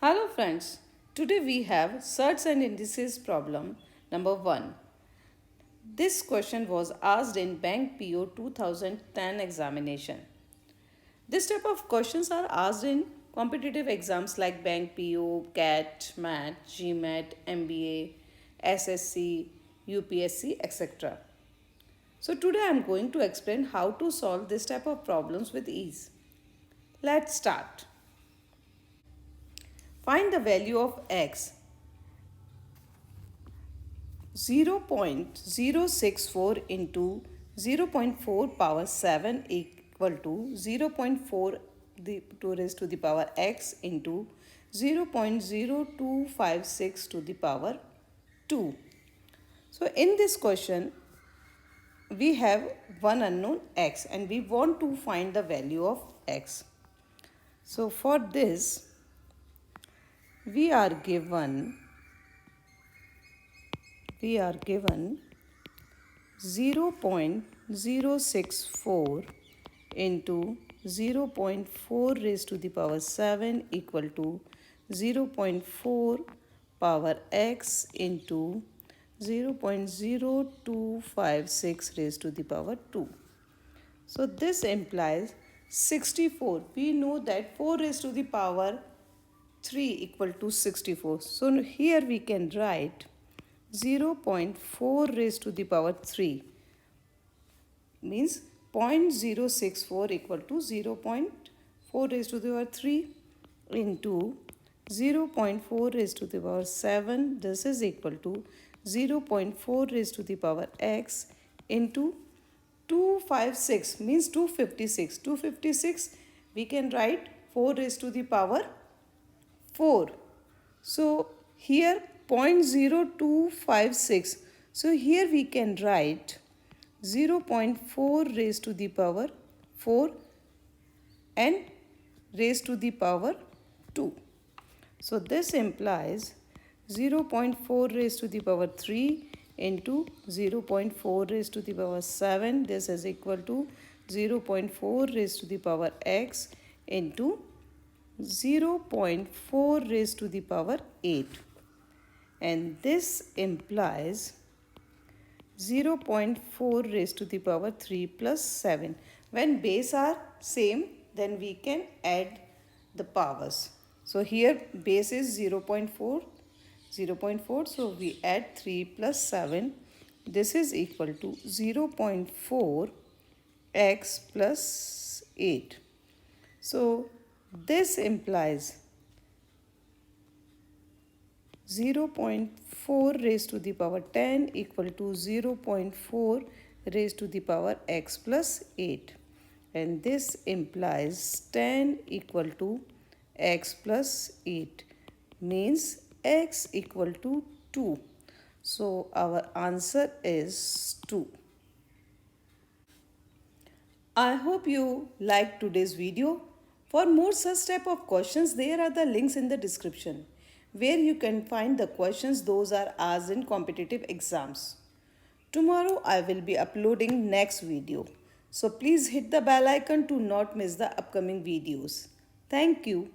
Hello friends, today we have Surds and Indices problem number 1. This question was asked in Bank PO 2010 examination. This type of questions are asked in competitive exams like Bank PO, CAT, MAT, GMAT, MBA, SSC, UPSC, etc. So today I am going to explain how to solve this type of problems with ease. Let's start. Find the value of x. 0.064 into 0.4 power 7 equal to 0.4 to raise to the power x into 0.0256 to the power 2. So in this question, we have one unknown x and we want to find the value of x. So for this, we are given 0.064 into 0.4 raised to the power 7 equal to 0.4 power x into 0.0256 raised to the power 2. So this implies 64. We know that 4 raised to the power 3 equal to 64. So here we can write 0.4 raised to the power 3 means 0.064 equal to 0.4 raised to the power 3 into 0.4 raised to the power 7. This is equal to 0.4 raised to the power x into 256 means 256. 256 we can write 4 raised to the power 4. So here 0.0256. So here we can write 0.4 raised to the power 4 and raised to the power 2. So this implies 0.4 raised to the power 3 into 0.4 raised to the power 7. This is equal to 0.4 raised to the power x into 0.4 raised to the power 8. And this implies 0.4 raised to the power 3 plus 7. When base are same, then we can add the powers. So here base is 0.4, so we add 3 plus 7. This is equal to 0.4 x plus 8. So this implies 0.4 raised to the power 10 equal to 0.4 raised to the power x plus 8. And this implies 10 equal to x plus 8 means x equal to 2. So our answer is 2. I hope you liked today's video. For more such type of questions, there are the links in the description where you can find the questions those are asked in competitive exams. Tomorrow I will be uploading next video. So please hit the bell icon to not miss the upcoming videos. Thank you.